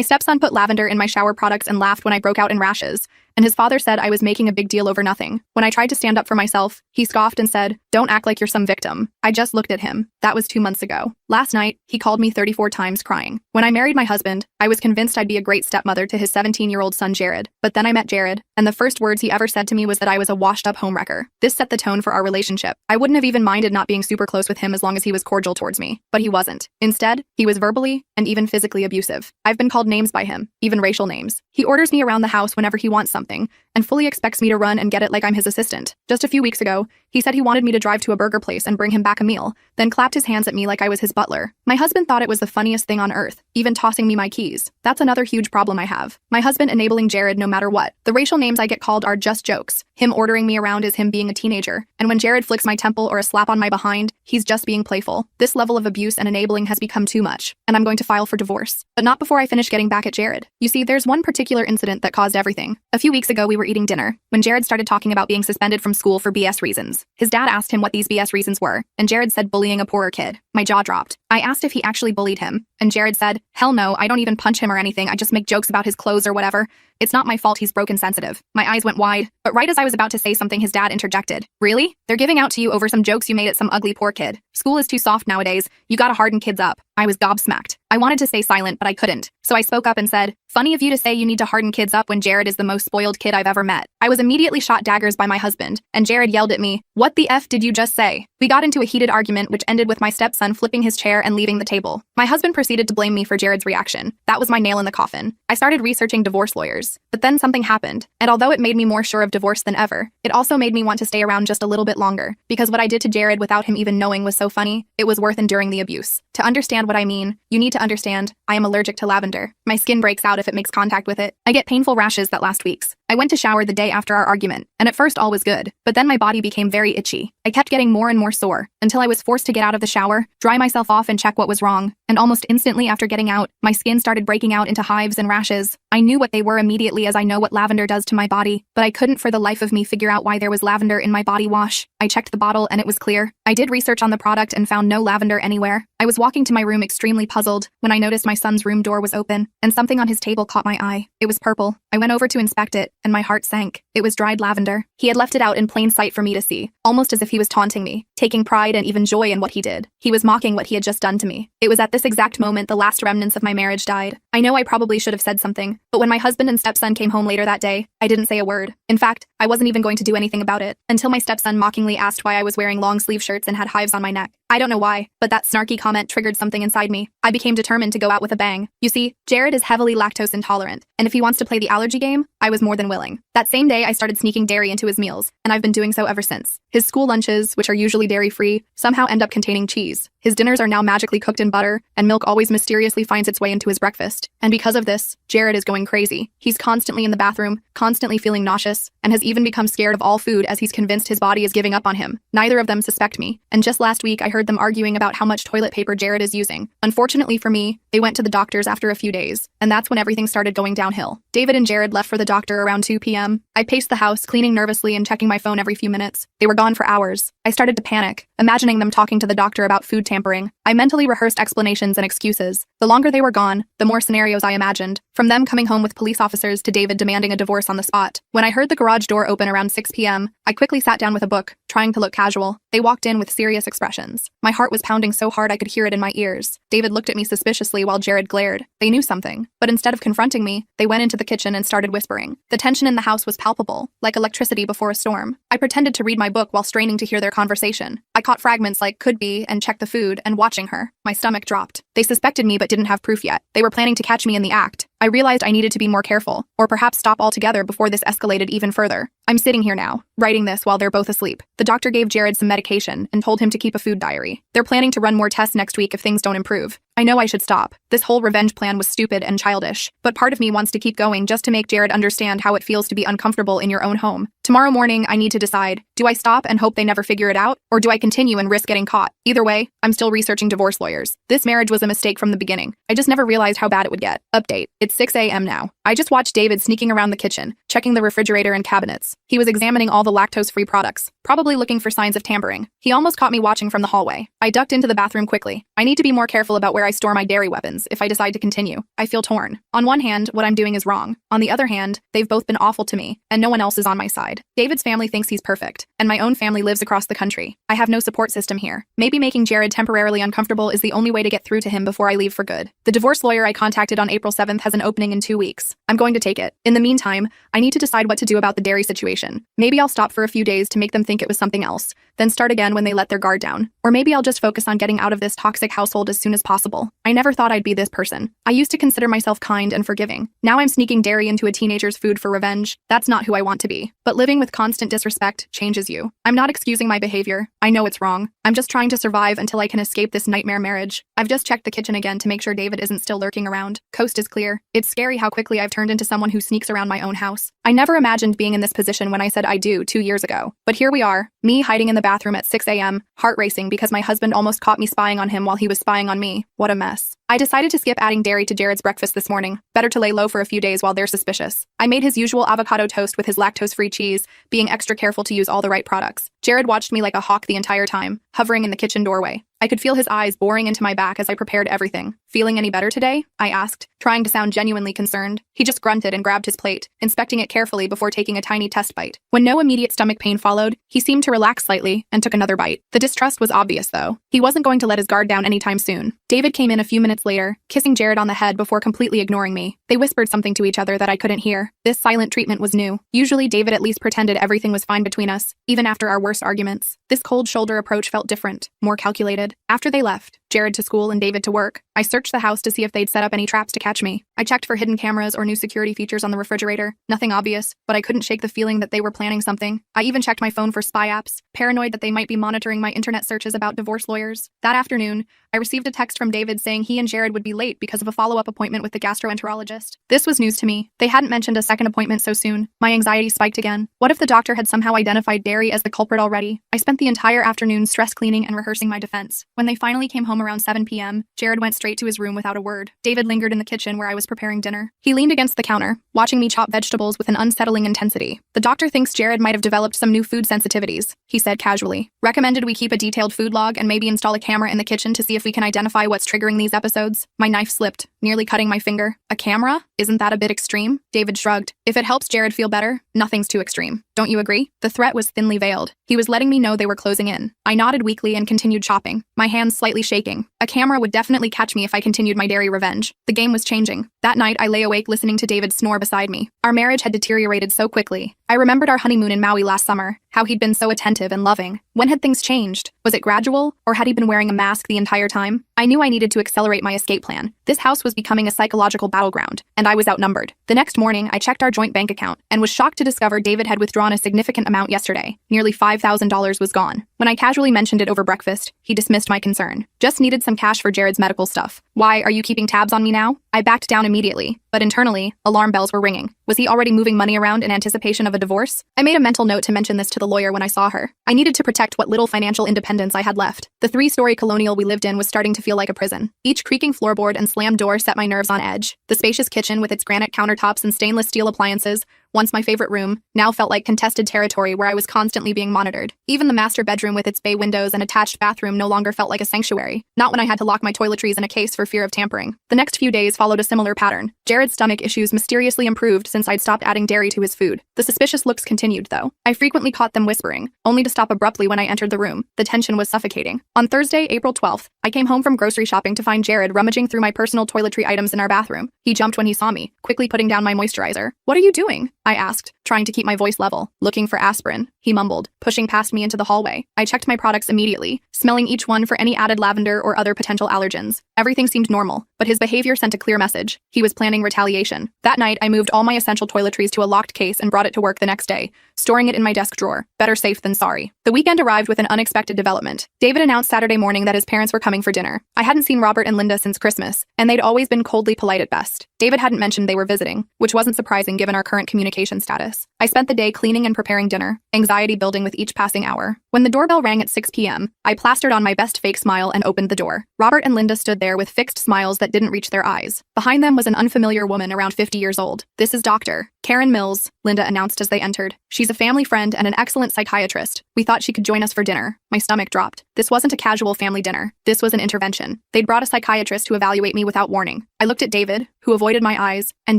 My stepson put lavender in my shower products and laughed when I broke out in rashes, and his father said I was making a big deal over nothing. When I tried to stand up for myself, he scoffed and said, "Don't act like you're some victim." I just looked at him. That was 2 months ago. Last night, he called me 34 times crying. When I married my husband, I was convinced I'd be a great stepmother to his 17-year-old son Jared. But then I met Jared, and the first words he ever said to me was that I was a washed-up homewrecker. This set the tone for our relationship. I wouldn't have even minded not being super close with him as long as he was cordial towards me. But he wasn't. Instead, he was verbally and even physically abusive. I've been called names by him, even racial names. He orders me around the house whenever he wants something, and fully expects me to run and get it like I'm his assistant. Just a few weeks ago, he said he wanted me to drive to a burger place and bring him back a meal, then clapped his hands at me like I was his butler. My husband thought it was the funniest thing on earth, even tossing me my keys. That's another huge problem I have. My husband enabling Jared no matter what. The racial names I get called are just jokes. Him ordering me around is him being a teenager. And when Jared flicks my temple or a slap on my behind, he's just being playful. This level of abuse and enabling has become too much, and I'm going to file for divorce. But not before I finish getting back at Jared. You see, there's one particular incident that caused everything. A few weeks ago, we were eating dinner when Jared started talking about being suspended from school for BS reasons. His dad asked him what these BS reasons were, and Jared said bullying a poorer kid. My jaw dropped. I asked if he actually bullied him, and Jared said, "Hell no, I don't even punch him or anything, I just make jokes about his clothes or whatever. It's not my fault he's broken sensitive." My eyes went wide, but right as I was about to say something, his dad interjected. "Really? They're giving out to you over some jokes you made at some ugly poor kid. School is too soft nowadays, you gotta harden kids up." I was gobsmacked. I wanted to stay silent, but I couldn't. So I spoke up and said, "Funny of you to say you need to harden kids up when Jared is the most spoiled kid I've ever met." I was immediately shot daggers by my husband, and Jared yelled at me, "What the F did you just say?" We got into a heated argument which ended with my stepson flipping his chair and leaving the table. My husband proceeded to blame me for Jared's reaction. That was my nail in the coffin. I started researching divorce lawyers. But then something happened, and although it made me more sure of divorce than ever, it also made me want to stay around just a little bit longer, because what I did to Jared without him even knowing was so funny, it was worth enduring the abuse. To understand what I mean, you need to understand, I am allergic to lavender. My skin breaks out if it makes contact with it. I get painful rashes that last weeks. I went to shower the day after our argument, and at first all was good, but then my body became very itchy. I kept getting more and more sore, until I was forced to get out of the shower, dry myself off and check what was wrong, and almost instantly after getting out, my skin started breaking out into hives and rashes. I knew what they were immediately as I know what lavender does to my body, but I couldn't for the life of me figure out why there was lavender in my body wash. I checked the bottle and it was clear. I did research on the product and found no lavender anywhere. I was walking to my room extremely puzzled when I noticed my son's room door was open, and something on his table caught my eye. It was purple. I went over to inspect it, and my heart sank. It was dried lavender. He had left it out in plain sight for me to see, almost as if he was taunting me, taking pride and even joy in what he did. He was mocking what he had just done to me. It was at this exact moment the last remnants of my marriage died. I know I probably should have said something, but when my husband and stepson came home later that day, I didn't say a word. In fact, I wasn't even going to do anything about it, until my stepson mockingly asked why I was wearing long-sleeve shirts and had hives on my neck. I don't know why, but that snarky comment triggered something inside me. I became determined to go out with a bang. You see, Jared is heavily lactose intolerant, and if he wants to play the allergy game, I was more than willing. That same day, I started sneaking dairy into his meals, and I've been doing so ever since. His school lunches, which are usually dairy-free, somehow end up containing cheese. His dinners are now magically cooked in butter, and milk always mysteriously finds its way into his breakfast. And because of this, Jared is going crazy. He's constantly in the bathroom, constantly feeling nauseous, and has even become scared of all food as he's convinced his body is giving up on him. Neither of them suspect me, and just last week I heard them arguing about how much toilet paper Jared is using. Unfortunately for me, they went to the doctors after a few days, and that's when everything started going downhill. David and Jared left for the doctor around 2 p.m. I paced the house, cleaning nervously and checking my phone every few minutes. They were gone for hours. I started to panic, imagining them talking to the doctor about food tampering. I mentally rehearsed explanations and excuses. The longer they were gone, the more scenarios I imagined, from them coming home with police officers to David demanding a divorce on the spot. When I heard the garage door open around 6 p.m., I quickly sat down with a book, trying to look casual. They walked in with serious expressions. My heart was pounding so hard I could hear it in my ears. David looked at me suspiciously while Jared glared. They knew something, but instead of confronting me, they went into the kitchen and started whispering. The tension in the house was palpable, like electricity before a storm. I pretended to read my book while straining to hear their conversation. I caught fragments like "could be" and "check the food" and "watching her." My stomach dropped. They suspected me but didn't have proof yet. They were planning to catch me in the act. I realized I needed to be more careful, or perhaps stop altogether before this escalated even further. I'm sitting here now, writing this while they're both asleep. The doctor gave Jared some medication and told him to keep a food diary. They're planning to run more tests next week if things don't improve. I know I should stop. This whole revenge plan was stupid and childish, but part of me wants to keep going just to make Jared understand how it feels to be uncomfortable in your own home. Tomorrow morning, I need to decide, do I stop and hope they never figure it out, or do I continue and risk getting caught? Either way, I'm still researching divorce lawyers. This marriage was a mistake from the beginning. I just never realized how bad it would get. Update. It's 6 a.m. now. I just watched David sneaking around the kitchen, checking the refrigerator and cabinets. He was examining all the lactose-free products, probably looking for signs of tampering. He almost caught me watching from the hallway. I ducked into the bathroom quickly. I need to be more careful about where I store my dairy weapons if I decide to continue. I feel torn. On one hand, what I'm doing is wrong. On the other hand, they've both been awful to me, and no one else is on my side. David's family thinks he's perfect, and my own family lives across the country. I have no support system here. Maybe making Jared temporarily uncomfortable is the only way to get through to him before I leave for good. The divorce lawyer I contacted on April 7th has an opening in 2 weeks. I'm going to take it. In the meantime, I need to decide what to do about the dairy situation. Maybe I'll stop for a few days to make them think it was something else, then start again when they let their guard down. Or maybe I'll just focus on getting out of this toxic household as soon as possible. I never thought I'd be this person. I used to consider myself kind and forgiving. Now I'm sneaking dairy into a teenager's food for revenge. That's not who I want to be. But living with constant disrespect changes you. I'm not excusing my behavior. I know it's wrong. I'm just trying to survive until I can escape this nightmare marriage. I've just checked the kitchen again to make sure David isn't still lurking around. Coast is clear. It's scary how quickly I've turned into someone who sneaks around my own house. I never imagined being in this position when I said I do 2 years ago. But here we are, me hiding in the bathroom at 6 a.m., heart racing because my husband almost caught me spying on him while he was spying on me. What a mess. I decided to skip adding dairy to Jared's breakfast this morning. Better to lay low for a few days while they're suspicious. I made his usual avocado toast with his lactose-free cheese, being extra careful to use all the right products. Jared watched me like a hawk the entire time, hovering in the kitchen doorway. I could feel his eyes boring into my back as I prepared everything. Feeling any better today? I asked, trying to sound genuinely concerned. He just grunted and grabbed his plate, inspecting it carefully before taking a tiny test bite. When no immediate stomach pain followed, he seemed to relax slightly and took another bite. The distrust was obvious, though. He wasn't going to let his guard down anytime soon. David came in a few minutes later, kissing Jared on the head before completely ignoring me. They whispered something to each other that I couldn't hear. This silent treatment was new. Usually, David at least pretended everything was fine between us, even after our worst arguments. This cold shoulder approach felt different, more calculated. After they left, Jared to school and David to work, I searched the house to see if they'd set up any traps to catch me. I checked for hidden cameras or new security features on the refrigerator. Nothing obvious, but I couldn't shake the feeling that they were planning something. I even checked my phone for spy apps, paranoid that they might be monitoring my internet searches about divorce lawyers. That afternoon, I received a text from David saying he and Jared would be late because of a follow-up appointment with the gastroenterologist. This was news to me. They hadn't mentioned a second appointment so soon. My anxiety spiked again. What if the doctor had somehow identified dairy as the culprit already? I spent the entire afternoon stress cleaning and rehearsing my defense. When they finally came home around 7 p.m., Jared went straight to his room without a word. David lingered in the kitchen where I was preparing dinner. He leaned against the counter, watching me chop vegetables with an unsettling intensity. The doctor thinks Jared might have developed some new food sensitivities, he said casually. Recommended we keep a detailed food log and maybe install a camera in the kitchen to see if we can identify what's triggering these episodes. My knife slipped, nearly cutting my finger. A camera? Isn't that a bit extreme? David shrugged. If it helps Jared feel better, nothing's too extreme. Don't you agree? The threat was thinly veiled. He was letting me know they were closing in. I nodded weakly and continued chopping, my hands slightly shaking. A camera would definitely catch me if I continued my dairy revenge. The game was changing. That night, I lay awake listening to David snore beside me. Our marriage had deteriorated so quickly. I remembered our honeymoon in Maui last summer, how he'd been so attentive and loving. When had things changed? Was it gradual, or had he been wearing a mask the entire time? I knew I needed to accelerate my escape plan. This house was becoming a psychological battleground, and I was outnumbered. The next morning, I checked our joint bank account and was shocked to discover David had withdrawn a significant amount yesterday. Nearly $5,000 was gone. When I casually mentioned it over breakfast, he dismissed my concern. Just needed some cash for Jared's medical stuff. Why, are you keeping tabs on me now? I backed down immediately, but internally, alarm bells were ringing. Was he already moving money around in anticipation of a divorce? I made a mental note to mention this to the lawyer when I saw her. I needed to protect what little financial independence I had left. The 3-story colonial we lived in was starting to feel like a prison. Each creaking floorboard and slammed door set my nerves on edge. The spacious kitchen with its granite countertops and stainless steel appliances, once my favorite room, now felt like contested territory where I was constantly being monitored. Even the master bedroom with its bay windows and attached bathroom no longer felt like a sanctuary, not when I had to lock my toiletries in a case for fear of tampering. The next few days followed a similar pattern. Jared's stomach issues mysteriously improved since I'd stopped adding dairy to his food. The suspicious looks continued, though. I frequently caught them whispering, only to stop abruptly when I entered the room. The tension was suffocating. On Thursday, April 12th, I came home from grocery shopping to find Jared rummaging through my personal toiletry items in our bathroom. He jumped when he saw me, quickly putting down my moisturizer. "What are you doing?" I asked, trying to keep my voice level. "Looking for aspirin," he mumbled, pushing past me into the hallway. I checked my products immediately, smelling each one for any added lavender or other potential allergens. Everything seemed normal, but his behavior sent a clear message. He was planning retaliation. That night, I moved all my essential toiletries to a locked case and brought it to work the next day, storing it in my desk drawer. Better safe than sorry. The weekend arrived with an unexpected development. David announced Saturday morning that his parents were coming for dinner. I hadn't seen Robert and Linda since Christmas, and they'd always been coldly polite at best. David hadn't mentioned they were visiting, which wasn't surprising given our current communication status. I spent the day cleaning and preparing dinner, anxiety building with each passing hour. When the doorbell rang at 6 p.m., I plastered on my best fake smile and opened the door. Robert and Linda stood there with fixed smiles that didn't reach their eyes. Behind them was an unfamiliar woman around 50 years old. "This is Dr. Karen Mills, Linda announced as they entered. She's a family friend and an excellent psychiatrist. We thought she could join us for dinner. My stomach dropped. This wasn't a casual family dinner. This was an intervention. They'd brought a psychiatrist to evaluate me without warning. I looked at David, who avoided my eyes, and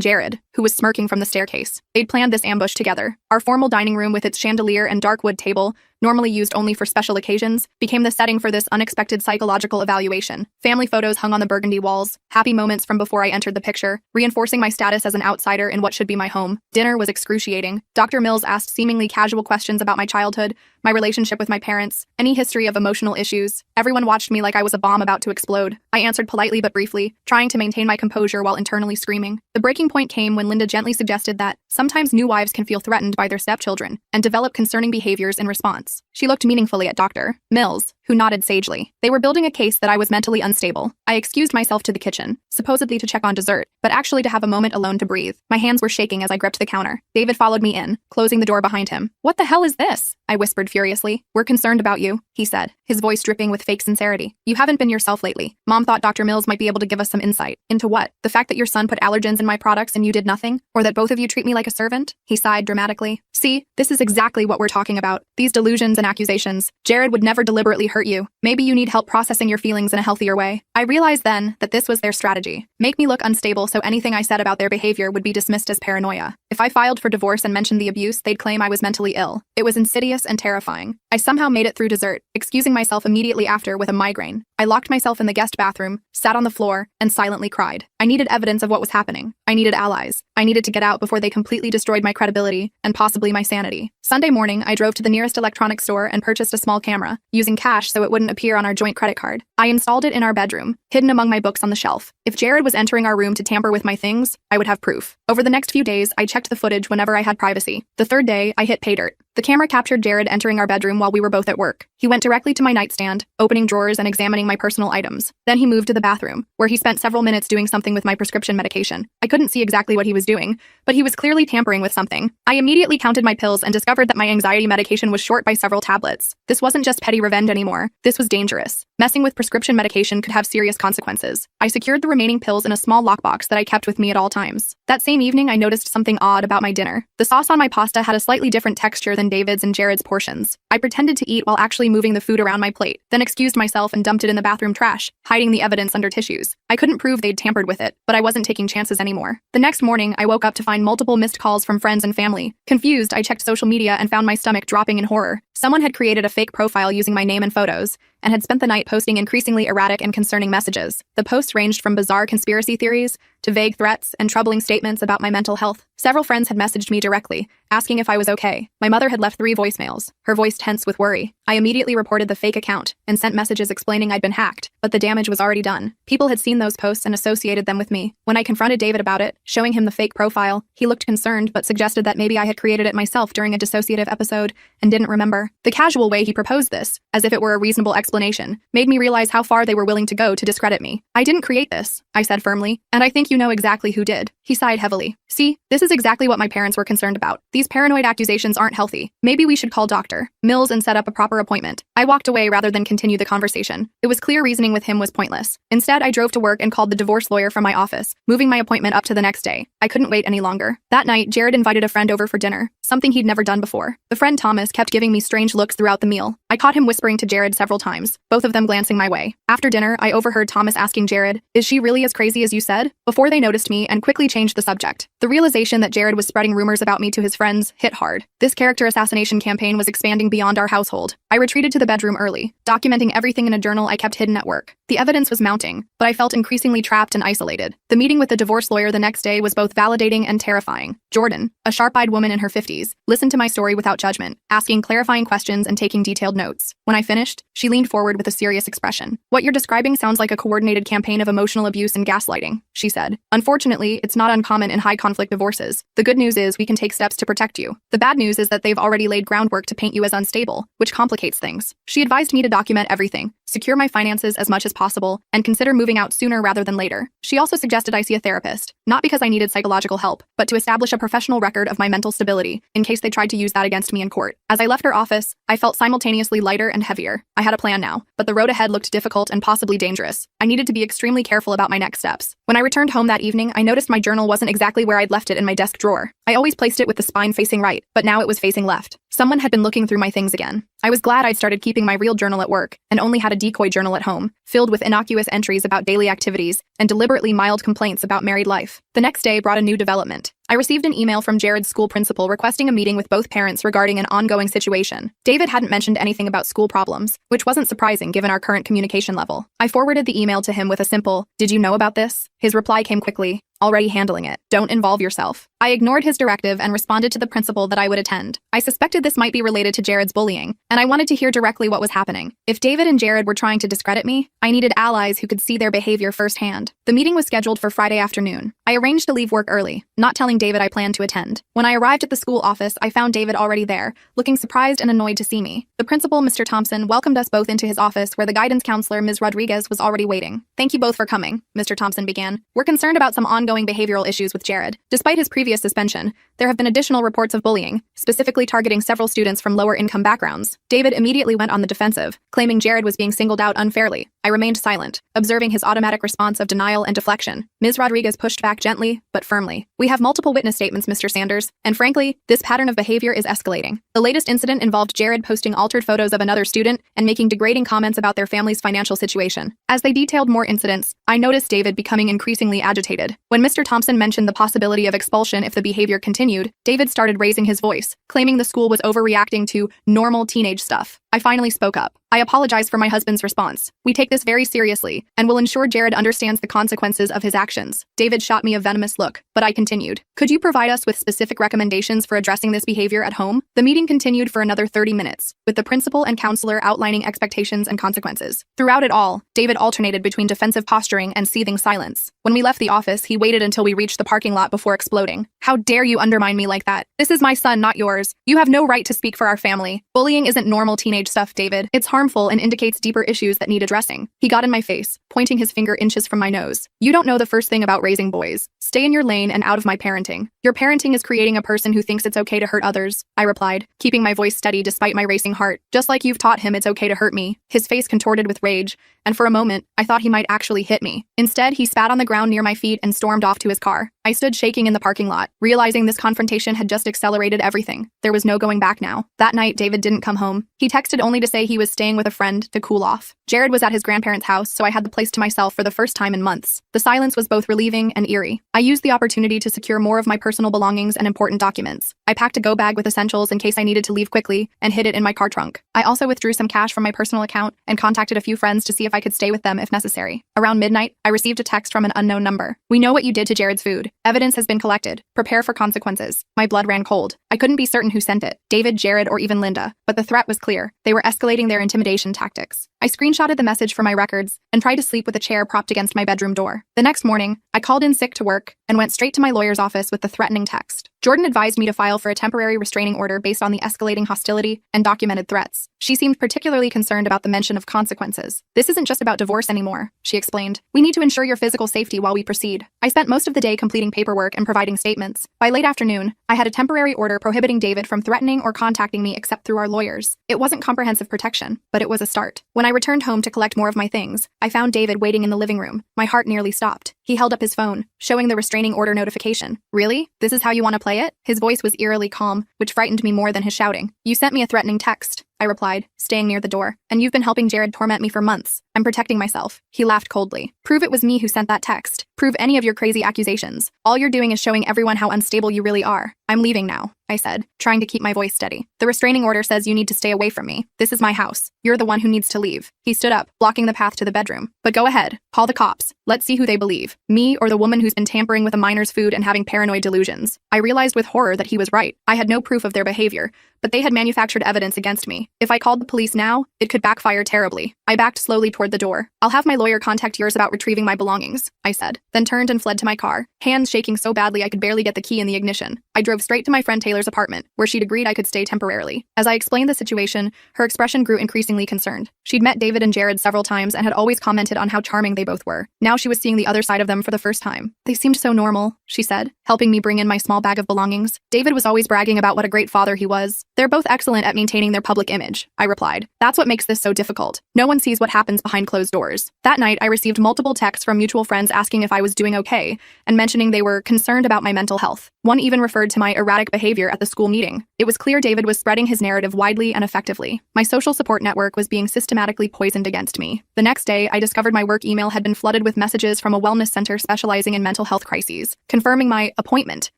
Jared, who was smirking from the staircase. They'd planned this ambush together. Our formal dining room with its chandelier and dark wood table, normally used only for special occasions, became the setting for this unexpected psychological evaluation. Family photos hung on the burgundy walls, happy moments from before I entered the picture, reinforcing my status as an outsider in what should be my home. Dinner was excruciating. Dr. Mills asked seemingly casual questions about my childhood, my relationship with my parents, any history of emotional issues. Everyone watched me like I was a bomb about to explode. I answered politely but briefly, trying to maintain my composure while internally screaming. The breaking point came when Linda gently suggested that sometimes new wives can feel threatened by their stepchildren and develop concerning behaviors in response. She looked meaningfully at Dr. Mills, who nodded sagely. They were building a case that I was mentally unstable. I excused myself to the kitchen, supposedly to check on dessert, but actually to have a moment alone to breathe. My hands were shaking as I gripped the counter. David followed me in, closing the door behind him. "What the hell is this?" I whispered furiously. "We're concerned about you," he said, his voice dripping with fake sincerity. "You haven't been yourself lately. Mom thought Dr. Mills might be able to give us some insight. Into what? The fact that your son put allergens in my products and you did nothing? Or that both of you treat me like a servant?" He sighed dramatically. "See, this is exactly what we're talking about. These delusions and accusations. Jared would never deliberately hurt you. Maybe you need help processing your feelings in a healthier way." I realized then that this was their strategy. Make me look unstable so anything I said about their behavior would be dismissed as paranoia. If I filed for divorce and mentioned the abuse, they'd claim I was mentally ill. It was insidious and terrifying. I somehow made it through dessert, excusing myself immediately after with a migraine. I locked myself in the guest bathroom, sat on the floor, and silently cried. I needed evidence of what was happening. I needed allies. I needed to get out before they completely destroyed my credibility and possibly my sanity. Sunday morning, I drove to the nearest electronics store and purchased a small camera, using cash so it wouldn't appear on our joint credit card. I installed it in our bedroom, hidden among my books on the shelf. If Jared was entering our room to tamper with my things, I would have proof. Over the next few days, I checked the footage whenever I had privacy. The third day, I hit pay dirt. The camera captured Jared entering our bedroom while we were both at work. He went directly to my nightstand, opening drawers and examining my personal items. Then he moved to the bathroom, where he spent several minutes doing something with my prescription medication. I couldn't see exactly what he was doing, but he was clearly tampering with something. I immediately counted my pills and discovered that my anxiety medication was short by several tablets. This wasn't just petty revenge anymore. This was dangerous. Messing with prescription medication could have serious consequences. I secured the remaining pills in a small lockbox that I kept with me at all times. That same evening, I noticed something odd about my dinner. The sauce on my pasta had a slightly different texture than David's and Jared's portions. I pretended to eat while actually moving the food around my plate, then excused myself and dumped it in the bathroom trash, hiding the evidence under tissues. I couldn't prove they'd tampered with it, but I wasn't taking chances anymore. The next morning, I woke up to find multiple missed calls from friends and family. Confused, I checked social media and found my stomach dropping in horror. Someone had created a fake profile using my name and photos, and had spent the night posting increasingly erratic and concerning messages. The posts ranged from bizarre conspiracy theories to vague threats and troubling statements about my mental health. Several friends had messaged me directly, asking if I was okay. My mother had left 3 voicemails, her voice tense with worry. I immediately reported the fake account and sent messages explaining I'd been hacked, but the damage was already done. People had seen those posts and associated them with me. When I confronted David about it, showing him the fake profile, he looked concerned but suggested that maybe I had created it myself during a dissociative episode and didn't remember. The casual way he proposed this, as if it were a reasonable explanation, made me realize how far they were willing to go to discredit me. "I didn't create this," I said firmly, "and I think you know exactly who did." He sighed heavily. "See, this is exactly what my parents were concerned about. These paranoid accusations aren't healthy. Maybe we should call Dr. Mills and set up a proper appointment." I walked away rather than continue the conversation. It was clear reasoning with him was pointless. Instead, I drove to work and called the divorce lawyer from my office, moving my appointment up to the next day. I couldn't wait any longer. That night, Jared invited a friend over for dinner, something he'd never done before. The friend Thomas kept giving me strange looks throughout the meal. I caught him whispering to Jared several times, both of them glancing my way. After dinner, I overheard Thomas asking Jared, "Is she really as crazy as you said?" before they noticed me and quickly changed the subject. The realization that Jared was spreading rumors about me to his friends hit hard. This character assassination campaign was expanding beyond our household. I retreated to the bedroom early, documenting everything in a journal I kept hidden at work. The evidence was mounting, but I felt increasingly trapped and isolated. The meeting with the divorce lawyer the next day was both validating and terrifying. Jordan, a sharp-eyed woman in her 50s, listened to my story without judgment, asking clarifying questions and taking detailed notes. When I finished, she leaned forward with a serious expression. "What you're describing sounds like a coordinated campaign of emotional abuse and gaslighting," she said. "Unfortunately, it's not uncommon in high-conflict divorces. The good news is we can take steps to protect you. The bad news is that they've already laid groundwork to paint you as unstable, which complicates complicates things. She advised me to document everything, secure my finances as much as possible, and consider moving out sooner rather than later. She also suggested I see a therapist, not because I needed psychological help, but to establish a professional record of my mental stability, in case they tried to use that against me in court. As I left her office, I felt simultaneously lighter and heavier. I had a plan now, but the road ahead looked difficult and possibly dangerous. I needed to be extremely careful about my next steps. When I returned home that evening, I noticed my journal wasn't exactly where I'd left it in my desk drawer. I always placed it with the spine facing right, but now it was facing left. Someone had been looking through my things again. I was glad I'd started keeping my real journal at work and only had a decoy journal at home, filled with innocuous entries about daily activities and deliberately mild complaints about married life. The next day brought a new development. I received an email from Jared's school principal requesting a meeting with both parents regarding an ongoing situation. David hadn't mentioned anything about school problems, which wasn't surprising given our current communication level. I forwarded the email to him with a simple, "Did you know about this?" His reply came quickly, "Already handling it. Don't involve yourself." I ignored his directive and responded to the principal that I would attend. I suspected this might be related to Jared's bullying, and I wanted to hear directly what was happening. If David and Jared were trying to discredit me, I needed allies who could see their behavior firsthand. The meeting was scheduled for Friday afternoon. I arranged to leave work early, not telling David I planned to attend. When I arrived at the school office, I found David already there, looking surprised and annoyed to see me. The principal, Mr. Thompson, welcomed us both into his office where the guidance counselor, Ms. Rodriguez, was already waiting. "Thank you both for coming," Mr. Thompson began. "We're concerned about some ongoing behavioral issues with Jared. Despite his previous suspension, there have been additional reports of bullying, specifically targeting several students from lower-income backgrounds." David immediately went on the defensive, claiming Jared was being singled out unfairly. I remained silent, observing his automatic response of denial and deflection. Ms. Rodriguez pushed back gently, but firmly. "We have multiple witness statements, Mr. Sanders, and frankly, this pattern of behavior is escalating. The latest incident involved Jared posting altered photos of another student and making degrading comments about their family's financial situation." As they detailed more incidents, I noticed David becoming increasingly agitated. When Mr. Thompson mentioned the possibility of expulsion if the behavior continued, David started raising his voice, claiming the school was overreacting to normal teenage stuff. I finally spoke up. "I apologize for my husband's response. We take this very seriously and will ensure Jared understands the consequences of his actions." David shot me a venomous look, but I continued. "Could you provide us with specific recommendations for addressing this behavior at home?" The meeting continued for another 30 minutes, with the principal and counselor outlining expectations and consequences. Throughout it all, David alternated between defensive posturing and seething silence. When we left the office, he waited until we reached the parking lot before exploding. "How dare you undermine me like that? This is my son, not yours. You have no right to speak for our family. Bullying isn't normal teenage stuff, David. It's harmful and indicates deeper issues that need addressing." He got in my face, pointing his finger inches from my nose. "You don't know the first thing about raising boys. Stay in your lane and out of my parenting. Your parenting is creating a person who thinks it's okay to hurt others," I replied, keeping my voice steady despite my racing heart. "Just like you've taught him it's okay to hurt me." His face contorted with rage, and for a moment, I thought he might actually hit me. Instead, he spat on the ground near my feet and stormed off to his car. I stood shaking in the parking lot, realizing this confrontation had just accelerated everything. There was no going back now. That night, David didn't come home. He texted only to say he was staying with a friend to cool off. Jared was at his grandparents' house, so I had the place to myself for the first time in months. The silence was both relieving and eerie. I used the opportunity to secure more of my personal belongings and important documents. I packed a go bag with essentials in case I needed to leave quickly and hid it in my car trunk. I also withdrew some cash from my personal account and contacted a few friends to see if I could stay with them if necessary. Around midnight, I received a text from an unknown number. "We know what you did to Jared's food. Evidence has been collected. Prepare for consequences." My blood ran cold. I couldn't be certain who sent it, David, Jared, or even Linda, but the threat was clear. They were escalating their intimidation tactics. I screenshotted the message for my records and tried to sleep with a chair propped against my bedroom door. The next morning, I called in sick to work and went straight to my lawyer's office with the threatening text. Jordan advised me to file for a temporary restraining order based on the escalating hostility and documented threats. She seemed particularly concerned about the mention of consequences. "This isn't just about divorce anymore," she explained. "We need to ensure your physical safety while we proceed." I spent most of the day completing paperwork and providing statements. By late afternoon, I had a temporary order prohibiting David from threatening or contacting me except through our lawyers. It wasn't comprehensive protection, but it was a start. When I returned home to collect more of my things, I found David waiting in the living room. My heart nearly stopped. He held up his phone, showing the restraining order notification. "Really? This is how you want to play it?" His voice was eerily calm, which frightened me more than his shouting. "You sent me a threatening text," I replied, staying near the door. "And you've been helping Jared torment me for months. I'm protecting myself." He laughed coldly. "Prove it was me who sent that text. Prove any of your crazy accusations. All you're doing is showing everyone how unstable you really are." "I'm leaving now," I said, trying to keep my voice steady. "The restraining order says you need to stay away from me. This is my house. You're the one who needs to leave." He stood up, blocking the path to the bedroom. "But go ahead. Call the cops. Let's see who they believe. Me or the woman who's been tampering with a minor's food and having paranoid delusions." I realized with horror that he was right. I had no proof of their behavior, but they had manufactured evidence against me. If I called the police now, it could backfire terribly. I backed slowly toward the door. "I'll have my lawyer contact yours about retrieving my belongings," I said, then turned and fled to my car, hands shaking so badly I could barely get the key in the ignition. I drove drove straight to my friend Taylor's apartment, where she'd agreed I could stay temporarily. As I explained the situation, her expression grew increasingly concerned. She'd met David and Jared several times and had always commented on how charming they both were. Now she was seeing the other side of them for the first time. They seemed so normal, she said, helping me bring in my small bag of belongings. David was always bragging about what a great father he was. They're both excellent at maintaining their public image, I replied. That's what makes this so difficult. No one sees what happens behind closed doors. That night, I received multiple texts from mutual friends asking if I was doing okay and mentioning they were concerned about my mental health. One even referred to my erratic behavior at the school meeting. It was clear David was spreading his narrative widely and effectively. My social support network was being systematically poisoned against me. The next day, I discovered my work email had been flooded with messages from a wellness center specializing in mental health crises, confirming my appointment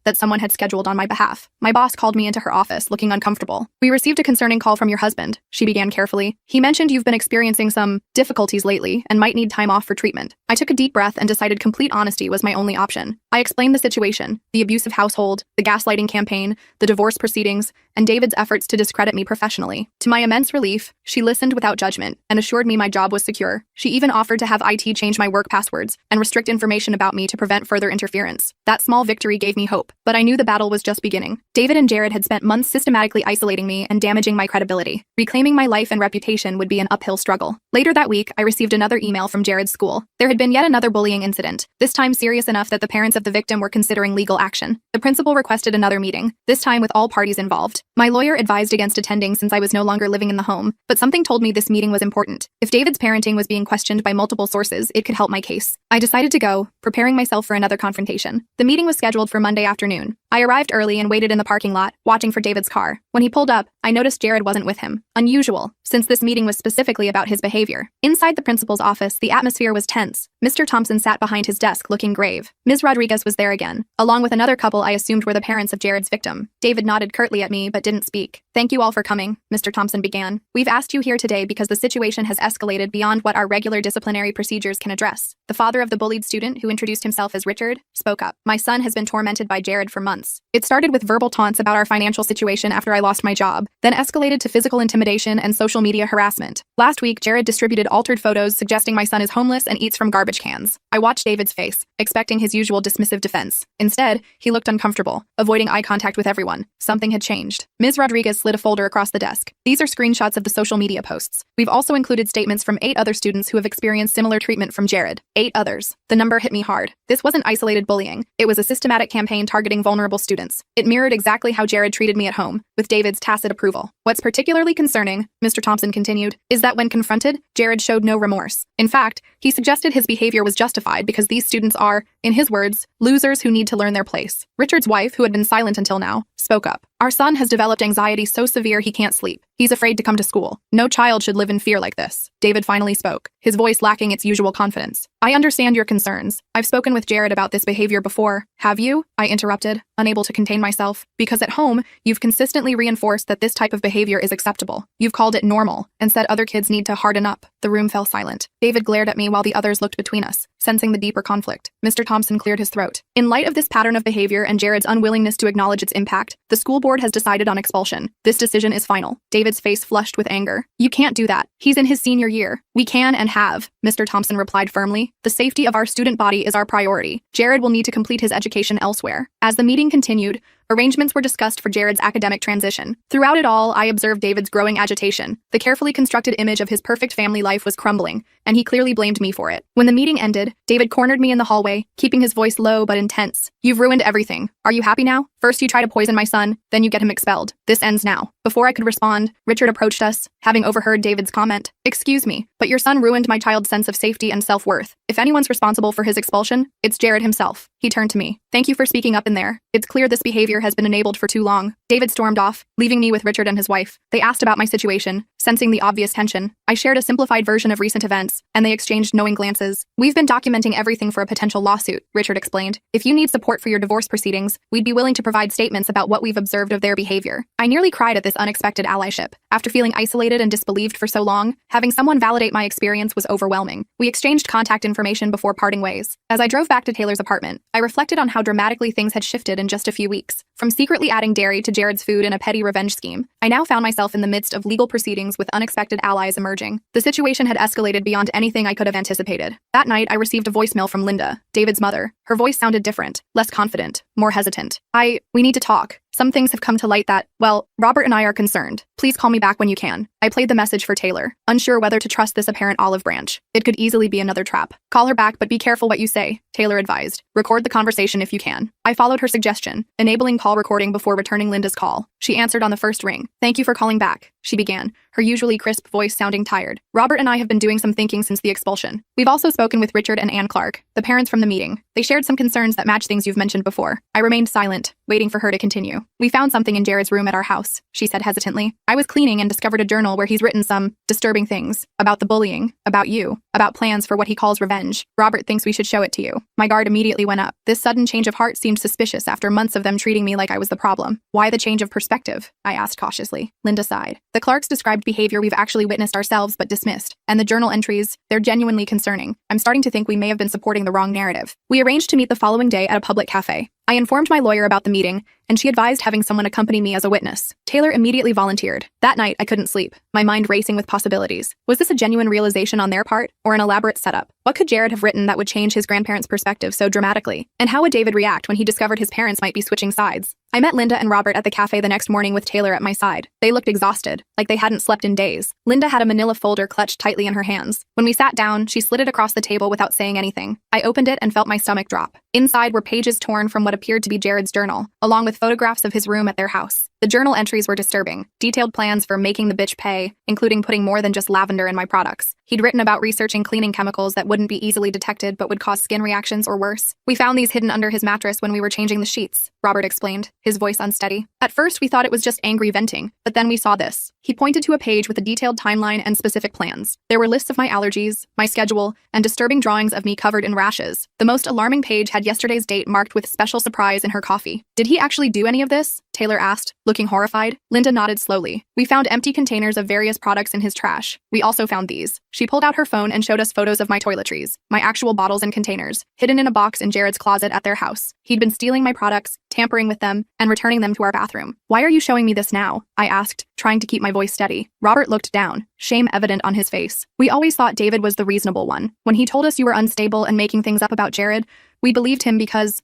that someone had scheduled on my behalf. My boss called me into her office, looking uncomfortable. "We received a concerning call from your husband," she began carefully. "He mentioned you've been experiencing some difficulties lately and might need time off for treatment." I took a deep breath and decided complete honesty was my only option. I explained the situation, the abusive household, the gaslighting campaign, the divorce proceedings, and David's efforts to discredit me professionally. To my immense relief, she listened without judgment and assured me my job was secure. She even offered to have IT change my work passwords and restrict information about me to prevent further interference. That small victory gave me hope, but I knew the battle was just beginning. David and Jared had spent months systematically isolating me and damaging my credibility. Reclaiming my life and reputation would be an uphill struggle. Later that week, I received another email from Jared's school. There had been yet another bullying incident, this time serious enough that the parents of the victim were considering legal action. The principal requested another meeting, this time with all parties involved. My lawyer advised against attending since I was no longer living in the home, but something told me this meeting was important. If David's parenting was being questioned by multiple sources, it could help my case. I decided to go, preparing myself for another confrontation. The meeting was scheduled for Monday afternoon. I arrived early and waited in the parking lot, watching for David's car. When he pulled up, I noticed Jared wasn't with him. Unusual, since this meeting was specifically about his behavior. Inside the principal's office, the atmosphere was tense. Mr. Thompson sat behind his desk, looking grave. Ms. Rodriguez was there again, along with another couple I assumed were the parents of Jared's victim. David nodded curtly at me, but didn't speak. "Thank you all for coming," Mr. Thompson began. "We've asked you here today because the situation has escalated beyond what our regular disciplinary procedures can address." The father of the bullied student, who introduced himself as Richard, spoke up. "My son has been tormented by Jared for months. It started with verbal taunts about our financial situation after I lost my job, then escalated to physical intimidation and social media harassment. Last week, Jared distributed altered photos suggesting my son is homeless and eats from garbage cans." I watched David's face, expecting his usual dismissive defense. Instead, he looked uncomfortable, avoiding eye contact with everyone. Something had changed. Ms. Rodriguez slid a folder across the desk. "These are screenshots of the social media posts. We've also included statements from 8 other students who have experienced similar treatment from Jared. 8 others. The number hit me hard. This wasn't isolated bullying. It was a systematic campaign targeting vulnerable students. It mirrored exactly how Jared treated me at home, with David's tacit approval. What's particularly concerning," Mr. Thompson continued, "is that when confronted, Jared showed no remorse. In fact, he suggested his behavior was justified because these students are, in his words, losers who need to learn their place." Richard's wife, who had been silent until now, spoke up. "Our son has developed anxiety so severe he can't sleep. He's afraid to come to school. No child should live in fear like this." David finally spoke, his voice lacking its usual confidence. "I understand your concerns. I've spoken with Jared about this behavior before." "Have you?" I interrupted, unable to contain myself. "Because at home, you've consistently reinforced that this type of behavior is acceptable. You've called it normal and said other kids need to harden up." The room fell silent. David glared at me while the others looked between us, sensing the deeper conflict. Mr. Thompson cleared his throat. "In light of this pattern of behavior and Jared's unwillingness to acknowledge its impact, the school board has decided on expulsion. This decision is final." David's face flushed with anger. "You can't do that. He's in his senior year." "We can and have," Mr. Thompson replied firmly. "The safety of our student body is our priority. Jared will need to complete his education elsewhere." As the meeting continued, arrangements were discussed for Jared's academic transition. Throughout it all, I observed David's growing agitation. The carefully constructed image of his perfect family life was crumbling, and he clearly blamed me for it. When the meeting ended, David cornered me in the hallway, keeping his voice low but intense. "You've ruined everything. Are you happy now? First you try to poison my son, then you get him expelled. This ends now." Before I could respond, Richard approached us, having overheard David's comment. "Excuse me, but your son ruined my child's sense of safety and self-worth. If anyone's responsible for his expulsion, it's Jared himself." He turned to me. "Thank you for speaking up in there. It's clear this behavior has been enabled for too long." David stormed off, leaving me with Richard and his wife. They asked about my situation, sensing the obvious tension. I shared a simplified version of recent events, and they exchanged knowing glances. "We've been documenting everything for a potential lawsuit," Richard explained. "If you need support for your divorce proceedings, we'd be willing to provide statements about what we've observed of their behavior." I nearly cried at this unexpected allyship. After feeling isolated and disbelieved for so long, having someone validate my experience was overwhelming. We exchanged contact information before parting ways. As I drove back to Taylor's apartment, I reflected on how dramatically things had shifted in just a few weeks. From secretly adding dairy to Jared's food in a petty revenge scheme, I now found myself in the midst of legal proceedings with unexpected allies emerging. The situation had escalated beyond anything I could have anticipated. That night, I received a voicemail from Linda, David's mother. Her voice sounded different, less confident, more hesitant. We need to talk," Some things have come to light that, well, Robert and I are concerned. Please call me back when you can. I played the message for Taylor, unsure whether to trust this apparent olive branch. It could easily be another trap. Call her back, but be careful what you say, Taylor advised. Record the conversation if you can. I followed her suggestion, enabling call recording before returning Linda's call. She answered on the first ring. Thank you for calling back, she began, her usually crisp voice sounding tired. Robert and I have been doing some thinking since the expulsion. We've also spoken with Richard and Ann Clark, the parents from the meeting. They shared some concerns that match things you've mentioned before. I remained silent, waiting for her to continue. We found something in Jared's room at our house, she said hesitantly. I was cleaning and discovered a journal where he's written some disturbing things about the bullying, about you, about plans for what he calls revenge. Robert thinks we should show it to you. My guard immediately went up. This sudden change of heart seemed suspicious after months of them treating me like I was the problem. Why the change of perspective? I asked cautiously. Linda sighed. The Clarks described behavior we've actually witnessed ourselves but dismissed. And the journal entries, they're genuinely concerning. I'm starting to think we may have been supporting the wrong narrative. We arranged to meet the following day at a public cafe. I informed my lawyer about the meeting, and she advised having someone accompany me as a witness. Taylor immediately volunteered. That night, I couldn't sleep, my mind racing with possibilities. Was this a genuine realization on their part, or an elaborate setup? What could Jared have written that would change his grandparents' perspective so dramatically? And how would David react when he discovered his parents might be switching sides? I met Linda and Robert at the cafe the next morning with Taylor at my side. They looked exhausted, like they hadn't slept in days. Linda had a manila folder clutched tightly in her hands. When we sat down, she slid it across the table without saying anything. I opened it and felt my stomach drop. Inside were pages torn from what appeared to be Jared's journal, along with photographs of his room at their house. The journal entries were disturbing, detailed plans for making the bitch pay, including putting more than just lavender in my products. He'd written about researching cleaning chemicals that wouldn't be easily detected but would cause skin reactions or worse. We found these hidden under his mattress when we were changing the sheets, Robert explained, his voice unsteady. At first, we thought it was just angry venting, but then we saw this. He pointed to a page with a detailed timeline and specific plans. There were lists of my allergies, my schedule, and disturbing drawings of me covered in rashes. The most alarming page had yesterday's date marked with special surprise in her coffee. Did he actually do any of this? Taylor asked, looking horrified. Linda nodded slowly. We found empty containers of various products in his trash. We also found these. She pulled out her phone and showed us photos of my toiletries, my actual bottles and containers, hidden in a box in Jared's closet at their house. He'd been stealing my products, tampering with them, and returning them to our bathroom. Why are you showing me this now? I asked, trying to keep my voice steady. Robert looked down, shame evident on his face. We always thought David was the reasonable one. When he told us you were unstable and making things up about Jared, we believed him because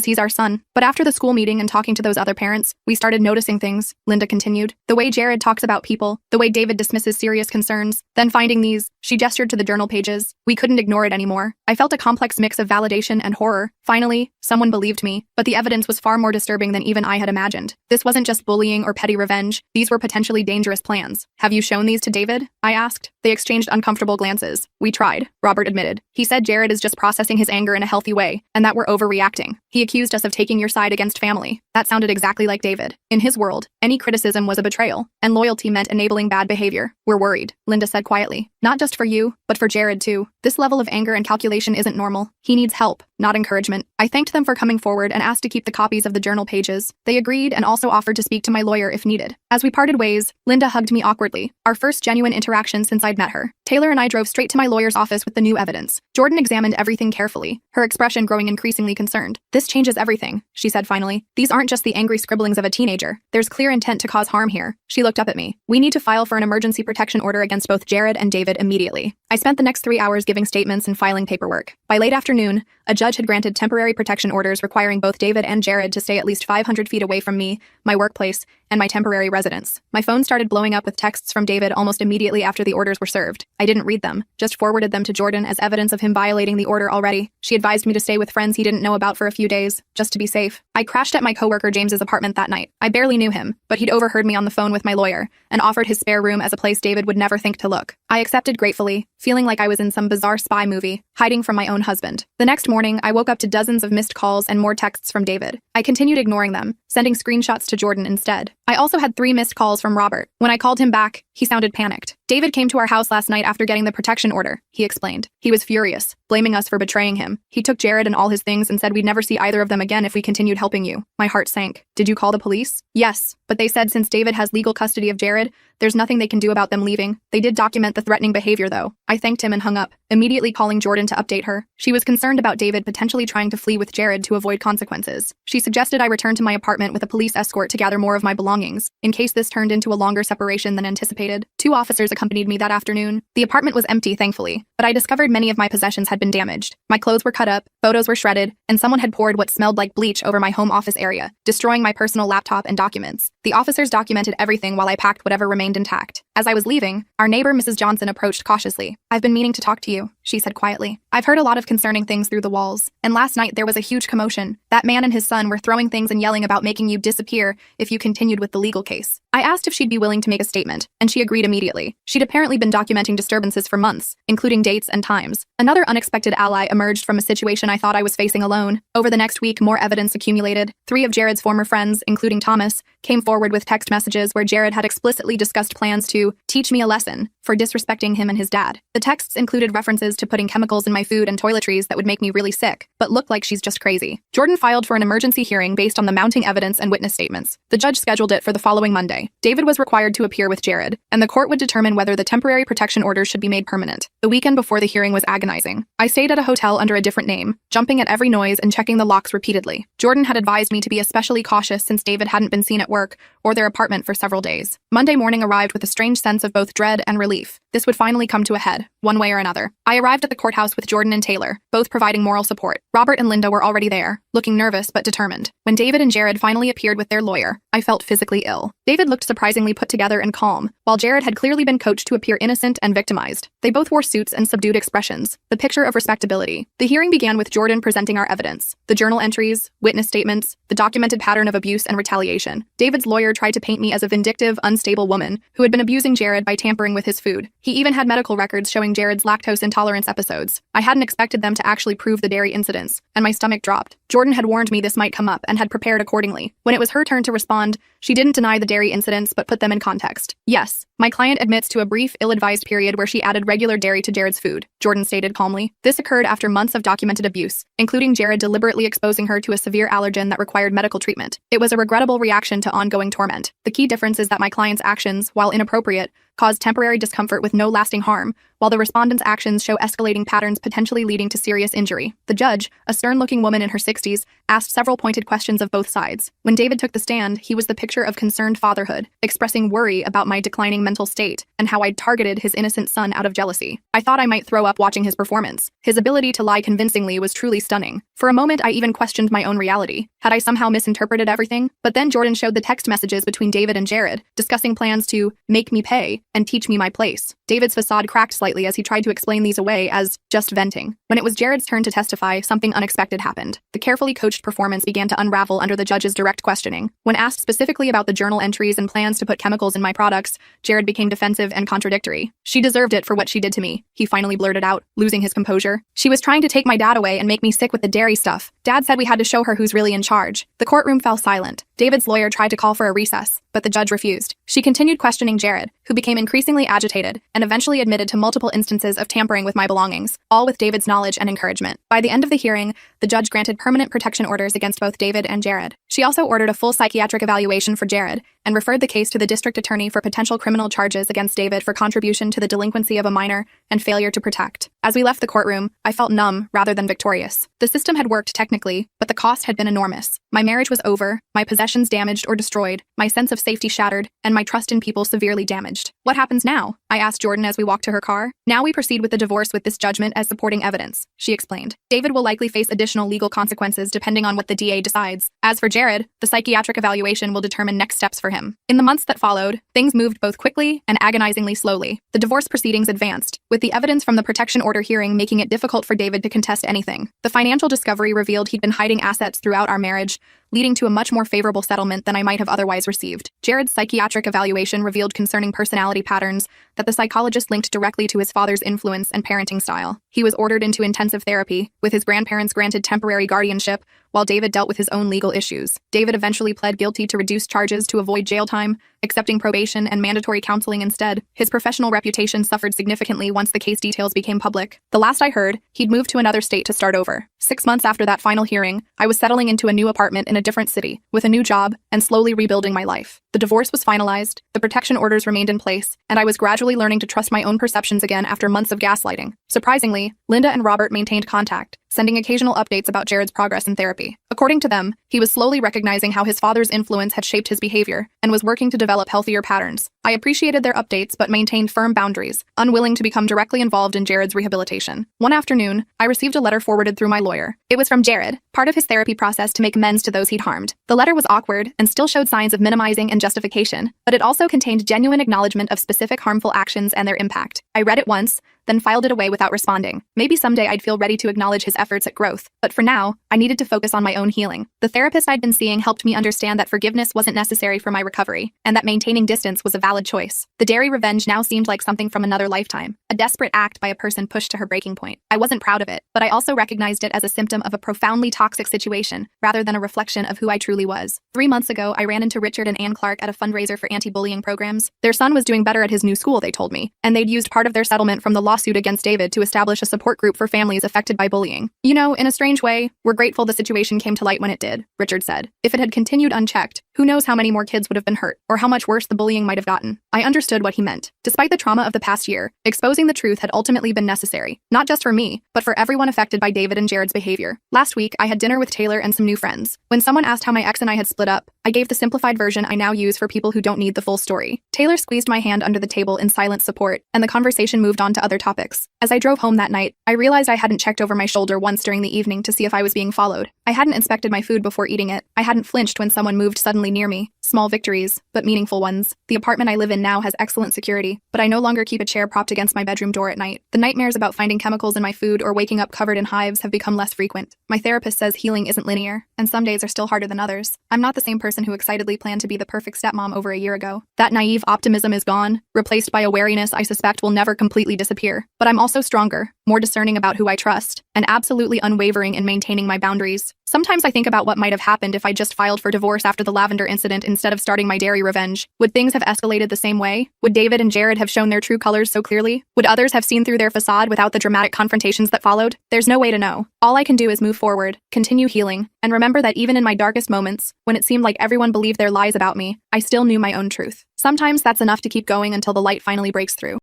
he's our son. But after the school meeting and talking to those other parents, we started noticing things, Linda continued. The way Jared talks about people, the way David dismisses serious concerns, then finding these, she gestured to the journal pages. We couldn't ignore it anymore. I felt a complex mix of validation and horror. Finally, someone believed me, but the evidence was far more disturbing than even I had imagined. This wasn't just bullying or petty revenge. These were potentially dangerous plans. Have you shown these to David? I asked. They exchanged uncomfortable glances. We tried, Robert admitted. He said Jared is just processing his anger in a healthy way, and that we're overreacting. He accused us of taking your side against family. That sounded exactly like David. In his world, any criticism was a betrayal, and loyalty meant enabling bad behavior. We're worried, Linda said quietly. Not just for you, but for Jared too. This level of anger and calculation isn't normal. He needs help, not encouragement. I thanked them for coming forward and asked to keep the copies of the journal pages. They agreed and also offered to speak to my lawyer if needed. As we parted ways, Linda hugged me awkwardly, our first genuine interaction since I'd met her. Taylor and I drove straight to my lawyer's office with the new evidence. Jordan examined everything carefully, her expression growing increasingly concerned. This changes everything, she said finally. These aren't just the angry scribblings of a teenager. There's clear intent to cause harm here. She looked up at me. We need to file for an emergency protection order against both Jared and David immediately. I spent the next 3 hours giving statements and filing paperwork. By late afternoon, a judge had granted temporary protection orders requiring both David and Jared to stay at least 500 feet away from me, my workplace, and my temporary residence. My phone started blowing up with texts from David almost immediately after the orders were served. I didn't read them, just forwarded them to Jordan as evidence of him violating the order already. She advised me to stay with friends he didn't know about for a few days, just to be safe. I crashed at my coworker James's apartment that night. I barely knew him, but he'd overheard me on the phone with my lawyer and offered his spare room as a place David would never think to look. I accepted gratefully, feeling like I was in some bizarre spy movie, hiding from my own husband. The next morning, I woke up to dozens of missed calls and more texts from David. I continued ignoring them, sending screenshots to Jordan instead. I also had 3 missed calls from Robert. When I called him back, he sounded panicked. David came to our house last night after getting the protection order, he explained. He was furious, blaming us for betraying him. He took Jared and all his things and said we'd never see either of them again if we continued helping you. My heart sank. Did you call the police? Yes, but they said since David has legal custody of Jared, there's nothing they can do about them leaving. They did document the threatening behavior though. I thanked him and hung up, immediately calling Jordan to update her. She was concerned about David potentially trying to flee with Jared to avoid consequences. She suggested I return to my apartment with a police escort to gather more of my belongings, in case this turned into a longer separation than anticipated. 2 officers accompanied me that afternoon. The apartment was empty, thankfully, but I discovered many of my possessions had been been damaged. My clothes were cut up, photos were shredded, and someone had poured what smelled like bleach over my home office area, destroying my personal laptop and documents. The officers documented everything while I packed whatever remained intact. As I was leaving, our neighbor Mrs. Johnson approached cautiously. "I've been meaning to talk to you," she said quietly. "I've heard a lot of concerning things through the walls, and last night there was a huge commotion. That man and his son were throwing things and yelling about making you disappear if you continued with the legal case." I asked if she'd be willing to make a statement, and she agreed immediately. She'd apparently been documenting disturbances for months, including dates and times. Another unexpected ally emerged from a situation I thought I was facing alone. Over the next week, more evidence accumulated. 3 of Jared's former friends, including Thomas, came forward with text messages where Jared had explicitly discussed plans to teach me a lesson for disrespecting him and his dad. The texts included references to putting chemicals in my food and toiletries that would make me really sick, but looked like she's just crazy. Jordan filed for an emergency hearing based on the mounting evidence and witness statements. The judge scheduled it for the following Monday. David was required to appear with Jared, and the court would determine whether the temporary protection orders should be made permanent. The weekend before the hearing was agonizing. I stayed at a hotel under a different name, jumping at every noise and checking the locks repeatedly. Jordan had advised me to be especially cautious since David hadn't been seen at work or their apartment for several days. Monday morning arrived with a strange sense of both dread and relief. This would finally come to a head, one way or another. I arrived at the courthouse with Jordan and Taylor, both providing moral support. Robert and Linda were already there, looking nervous but determined. When David and Jared finally appeared with their lawyer, I felt physically ill. David looked surprisingly put together and calm, while Jared had clearly been coached to appear innocent and victimized. They both wore suits and subdued expressions, the picture of respectability. The hearing began with Jordan presenting our evidence, the journal entries, witness statements, the documented pattern of abuse and retaliation. David's lawyer tried to paint me as a vindictive, unstable woman who had been abusing Jared by tampering with his food. He even had medical records showing Jared's lactose intolerance episodes. I hadn't expected them to actually prove the dairy incidents, and my stomach dropped. Jordan had warned me this might come up and had prepared accordingly. When it was her turn to respond, she didn't deny the dairy incidents but put them in context. "Yes, my client admits to a brief, ill-advised period where she added regular dairy to Jared's food," Jordan stated calmly. "This occurred after months of documented abuse, including Jared deliberately exposing her to a severe allergen that required medical treatment. It was a regrettable reaction to ongoing torment. The key difference is that my client's actions, while inappropriate, caused temporary discomfort with no lasting harm, while the respondent's actions show escalating patterns potentially leading to serious injury." The judge, a stern-looking woman in her 60s, asked several pointed questions of both sides. When David took the stand, he was the picture of concerned fatherhood, expressing worry about my declining mental state and how I'd targeted his innocent son out of jealousy. I thought I might throw up watching his performance. His ability to lie convincingly was truly stunning. For a moment, I even questioned my own reality. Had I somehow misinterpreted everything? But then Jordan showed the text messages between David and Jared, discussing plans to make me pay and teach me my place. David's facade cracked slightly as he tried to explain these away as just venting. When it was Jared's turn to testify, something unexpected happened. The carefully coached performance began to unravel under the judge's direct questioning. When asked specifically about the journal entries and plans to put chemicals in my products, Jared became defensive and contradictory. "She deserved it for what she did to me," he finally blurted out, losing his composure. "She was trying to take my dad away and make me sick with the dairy stuff. Dad said we had to show her who's really in charge." The courtroom fell silent. David's lawyer tried to call for a recess, but the judge refused. She continued questioning Jared, who became increasingly agitated and eventually admitted to multiple instances of tampering with my belongings, all with David's knowledge and encouragement. By the end of the hearing, the judge granted permanent protection orders against both David and Jared. She also ordered a full psychiatric evaluation for Jared and referred the case to the district attorney for potential criminal charges against David for contribution to the delinquency of a minor and failure to protect. As we left the courtroom, I felt numb rather than victorious. The system had worked technically, but the cost had been enormous. My marriage was over, my possessions damaged or destroyed, my sense of safety shattered, and my trust in people severely damaged. "What happens now?" I asked Jordan as we walked to her car. "Now we proceed with the divorce with this judgment as supporting evidence," she explained. "David will likely face additional legal consequences depending on what the DA decides. As for Jared, the psychiatric evaluation will determine next steps for him." In the months that followed, things moved both quickly and agonizingly slowly. The divorce proceedings advanced, with the evidence from the protection order hearing making it difficult for David to contest anything. The financial discovery revealed he'd been hiding assets throughout our marriage, leading to a much more favorable settlement than I might have otherwise received. Jared's psychiatric evaluation revealed concerning personality patterns that the psychologist linked directly to his father's influence and parenting style. He was ordered into intensive therapy, with his grandparents granted temporary guardianship, while David dealt with his own legal issues. David eventually pled guilty to reduced charges to avoid jail time, accepting probation and mandatory counseling instead. His professional reputation suffered significantly once the case details became public. The last I heard, he'd moved to another state to start over. 6 months after that final hearing, I was settling into a new apartment in a different city, with a new job, and slowly rebuilding my life. The divorce was finalized, the protection orders remained in place, and I was gradually learning to trust my own perceptions again after months of gaslighting. Surprisingly, Linda and Robert maintained contact, sending occasional updates about Jared's progress in therapy. therapy. According to them, he was slowly recognizing how his father's influence had shaped his behavior and was working to develop healthier patterns. I appreciated their updates but maintained firm boundaries, unwilling to become directly involved in Jared's rehabilitation. One afternoon, I received a letter forwarded through my lawyer. It was from Jared, part of his therapy process to make amends to those he'd harmed. The letter was awkward and still showed signs of minimizing and justification, but it also contained genuine acknowledgement of specific harmful actions and their impact. I read it once, then filed it away without responding. Maybe someday I'd feel ready to acknowledge his efforts at growth, but for now, I needed to focus on my own healing. The therapist I'd been seeing helped me understand that forgiveness wasn't necessary for my recovery, and that maintaining distance was a valid choice. The dairy revenge now seemed like something from another lifetime, a desperate act by a person pushed to her breaking point. I wasn't proud of it, but I also recognized it as a symptom of a profoundly toxic situation, rather than a reflection of who I truly was. 3 months ago, I ran into Richard and Ann Clark at a fundraiser for anti-bullying programs. Their son was doing better at his new school, they told me, and they'd used part of their settlement from the lawsuit against David to establish a support group for families affected by bullying. You know, in a strange way, we're grateful the situation came to light when it did, Richard said. If it had continued unchecked, who knows how many more kids would have been hurt, or how much worse the bullying might have gotten. I understood what he meant. Despite the trauma of the past year, exposing the truth had ultimately been necessary, not just for me, but for everyone affected by David and Jared's behavior. Last week, I had dinner with Taylor and some new friends. When someone asked how my ex and I had split up, I gave the simplified version I now use for people who don't need the full story. Taylor squeezed my hand under the table in silent support, and the conversation moved on to other topics. As I drove home that night, I realized I hadn't checked over my shoulder once during the evening to see if I was being followed. I hadn't inspected my food before eating it. I hadn't flinched when someone moved suddenly near me. Small victories, but meaningful ones. The apartment I live in now has excellent security, but I no longer keep a chair propped against my bedroom door at night. The nightmares about finding chemicals in my food or waking up covered in hives have become less frequent. My therapist says healing isn't linear, and some days are still harder than others. I'm not the same person who excitedly planned to be the perfect stepmom over a year ago. That naive optimism is gone, replaced by a wariness I suspect will never completely disappear. But I'm also stronger, more discerning about who I trust, and absolutely unwavering in maintaining my boundaries. Sometimes I think about what might have happened if I just filed for divorce after the lavender incident instead of starting my dairy revenge. Would things have escalated the same way? Would David and Jared have shown their true colors so clearly? Would others have seen through their facade without the dramatic confrontations that followed? There's no way to know. All I can do is move forward, continue healing, and remember that even in my darkest moments, when it seemed like everyone believed their lies about me, I still knew my own truth. Sometimes that's enough to keep going until the light finally breaks through.